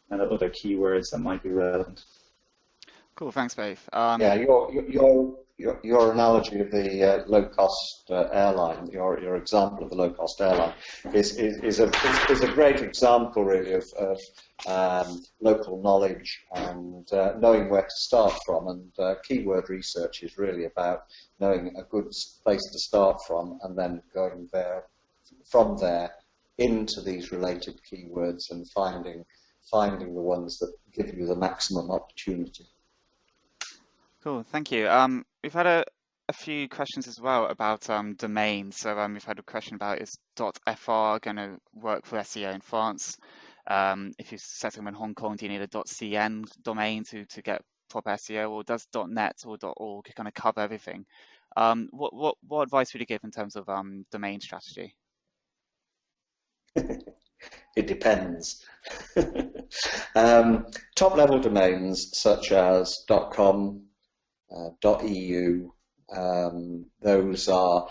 other keywords that might be relevant. Cool, thanks, both. Yeah, your analogy of the low-cost airline, your example of the low-cost airline, is a great example, really, of local knowledge and knowing where to start from. And keyword research is really about knowing a good place to start from, and then going from there into these related keywords and finding the ones that give you the maximum opportunity. Cool, thank you. We've had a few questions as well about domains. So we've had a question about, is .fr going to work for SEO in France? If you set them in Hong Kong, do you need a .cn domain to get proper SEO, or does .net or .org kind of cover everything? What advice would you give in terms of domain strategy? it depends. Top-level domains such as .com, .eu, those are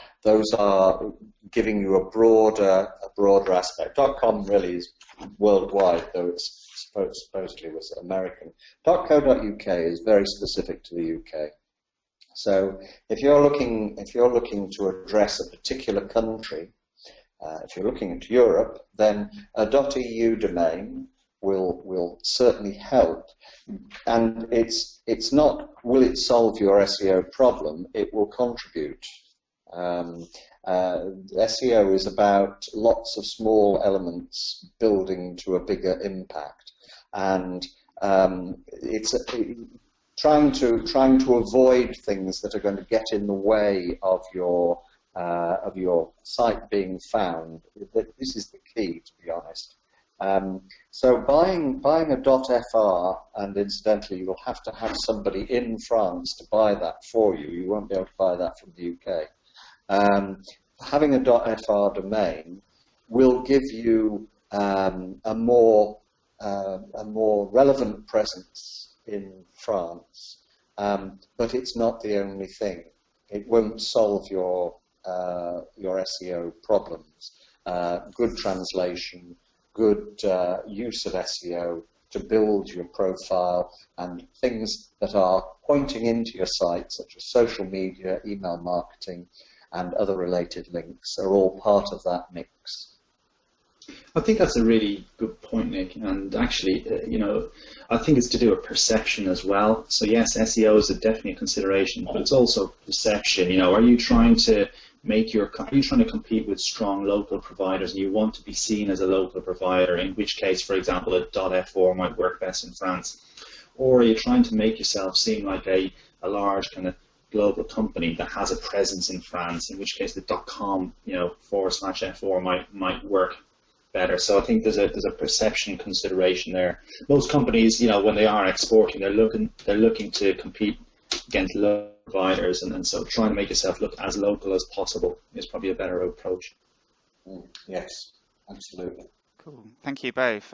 giving you a broader aspect. .com really is worldwide, though it's supposedly was American. .co.uk is very specific to the UK. So if you're looking to address a particular country, if you're looking at Europe, then a .eu domain will certainly help. And it's not, will it solve your SEO problem? It will contribute. SEO is about lots of small elements building to a bigger impact, and it's trying to avoid things that are going to get in the way of your site being found. This is the key, to be honest. So buying a .fr, and incidentally you'll have to have somebody in France to buy that for you. You won't be able to buy that from the UK. Having a .fr domain will give you a more relevant presence in France, but it's not the only thing. It won't solve your SEO problems. Good translation, good use of SEO to build your profile, and things that are pointing into your site, such as social media, email marketing, and other related links, are all part of that mix. I think that's a really good point, Nick. And actually, I think it's to do with perception as well. So yes, SEO is definitely a consideration, but it's also perception. Are you trying to compete with strong local providers, and you want to be seen as a local provider, in which case, for example, a .f4 might work best in France? Or are you trying to make yourself seem like a large kind of global company that has a presence in France, in which case the .com, /f4 might work better? So I think there's a perception consideration there. Most companies, when they are exporting, they're looking to compete against local providers, and so trying to make yourself look as local as possible is probably a better approach. Yes, absolutely. Cool. Thank you both.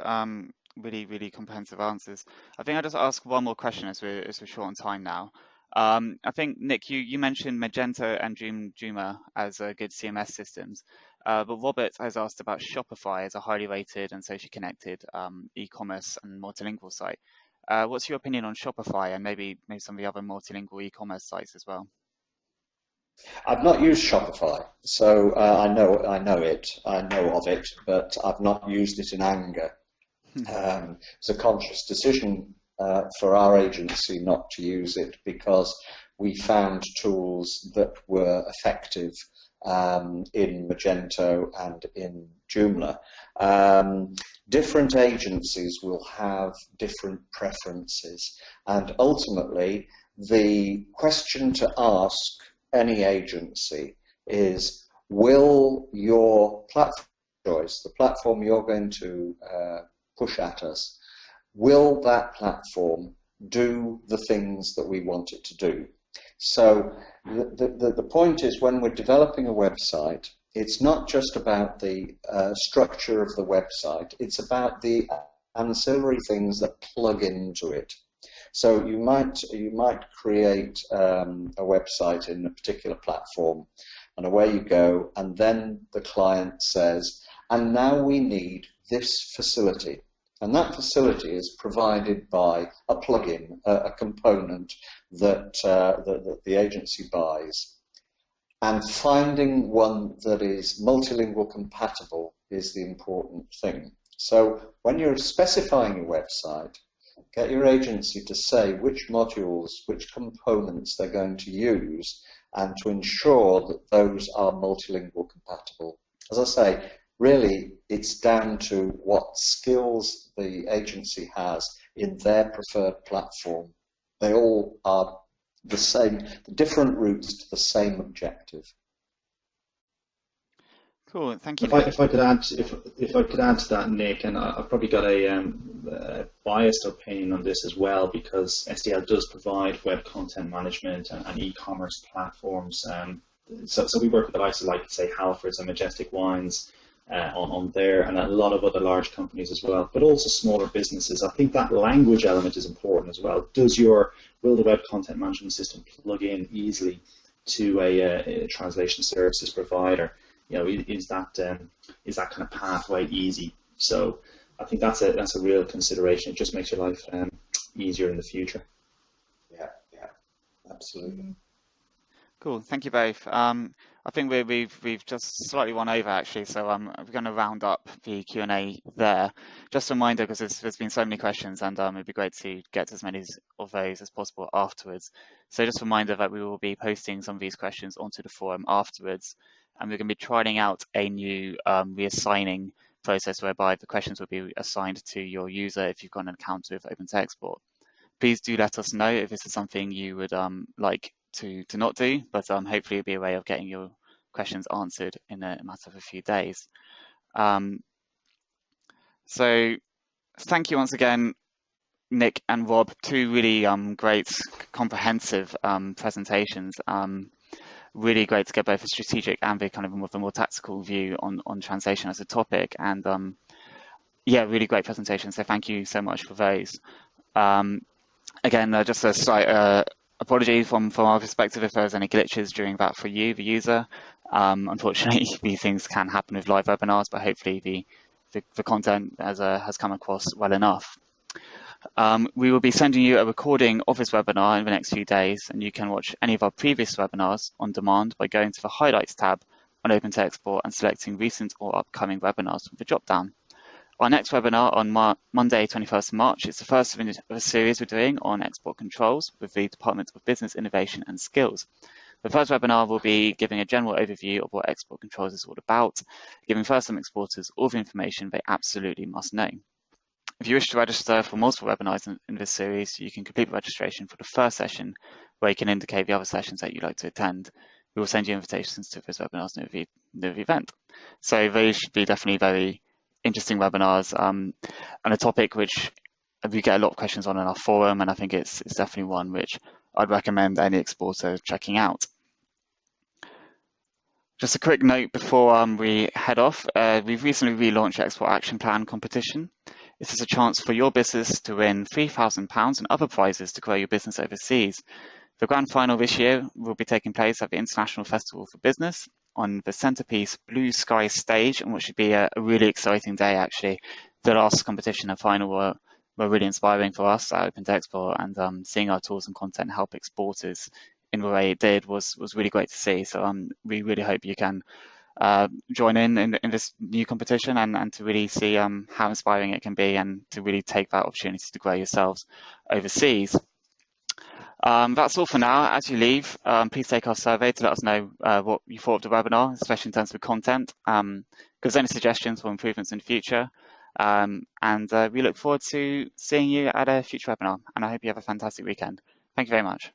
Really, really comprehensive answers. I think I'll just ask one more question as we're short on time now. I think, Nick, you mentioned Magento and Joomla as good CMS systems, but Robert has asked about Shopify as a highly rated and socially connected e-commerce and multilingual site. What's your opinion on Shopify and maybe some of the other multilingual e-commerce sites as well? I've not used Shopify, so I know of it, but I've not used it in anger. It's a conscious decision for our agency not to use it, because we found tools that were effective in Magento and in Joomla. Different agencies will have different preferences, and ultimately the question to ask any agency is, will your platform choice, the platform you're going to push at us, will that platform do the things that we want it to do? So the point is, when we're developing a website, it's not just about the structure of the website, it's about the ancillary things that plug into it. So you might create a website in a particular platform, and away you go, and then the client says, and now we need this facility. And that facility is provided by a plugin, a component that the agency buys. And finding one that is multilingual compatible is the important thing. So when you're specifying your website, get your agency to say which modules, which components they're going to use, and to ensure that those are multilingual compatible. As I say, really, it's down to what skills the agency has in their preferred platform. They all are the same, the different routes to the same objective. Cool, thank you. If I could add to that, Nick, and I've probably got a biased opinion on this as well, because SDL does provide web content management and e-commerce platforms. So we work with the likes of, like, say, Halfords and Majestic Wines, on there, and a lot of other large companies as well, but also smaller businesses. I think that language element is important as well. Will the web content management system plug in easily to a translation services provider? You know, is that kind of pathway easy? So I think that's a real consideration. It just makes your life easier in the future. Yeah, absolutely. Cool, thank you both. I think we've just slightly run over actually, so we're going to round up the Q&A there. Just a reminder, because there's been so many questions, and it'd be great to get to as many of those as possible afterwards. So just a reminder that we will be posting some of these questions onto the forum afterwards, and we're going to be trialing out a new reassigning process whereby the questions will be assigned to your user if you've got an account with OpenTextport. Please do let us know if this is something you would like to not do, but hopefully it'll be a way of getting your questions answered in a matter of a few days. So thank you once again, Nick and Rob, two really great comprehensive presentations. Really great to get both a strategic and the kind of the more tactical view on translation as a topic, and yeah, really great presentations, so thank you so much for those. Again, just a slight apology from our perspective if there's any glitches during that for you, the user. Unfortunately, these things can happen with live webinars, but hopefully the content has come across well enough. We will be sending you a recording of this webinar in the next few days, and you can watch any of our previous webinars on demand by going to the Highlights tab on OpenTextport and selecting recent or upcoming webinars from the drop-down. Our next webinar on Monday, 21st of March, is the first of a series we're doing on export controls with the Department of Business Innovation and Skills. The first webinar will be giving a general overview of what export controls is all about, giving first-time exporters all the information they absolutely must know. If you wish to register for multiple webinars in this series, you can complete the registration for the first session, where you can indicate the other sessions that you'd like to attend. We will send you invitations to those webinars near the event. So those should be definitely very interesting webinars, and a topic which we get a lot of questions on in our forum, and I think it's definitely one which I'd recommend any exporter checking out. Just a quick note before we head off, we've recently relaunched the Export Action Plan competition. This is a chance for your business to win £3,000 and other prizes to grow your business overseas. The grand final this year will be taking place at the International Festival for Business on the centerpiece Blue Sky stage, and what should be a really exciting day actually. The last competition and final were really inspiring for us at OpenTextport, and seeing our tools and content help exporters in the way it did was really great to see. So we really hope you can join in this new competition and to really see how inspiring it can be, and to really take that opportunity to grow yourselves overseas. That's all for now. As you leave, please take our survey to let us know what you thought of the webinar, especially in terms of content. Give us any suggestions for improvements in the future. And we look forward to seeing you at a future webinar, and I hope you have a fantastic weekend. Thank you very much.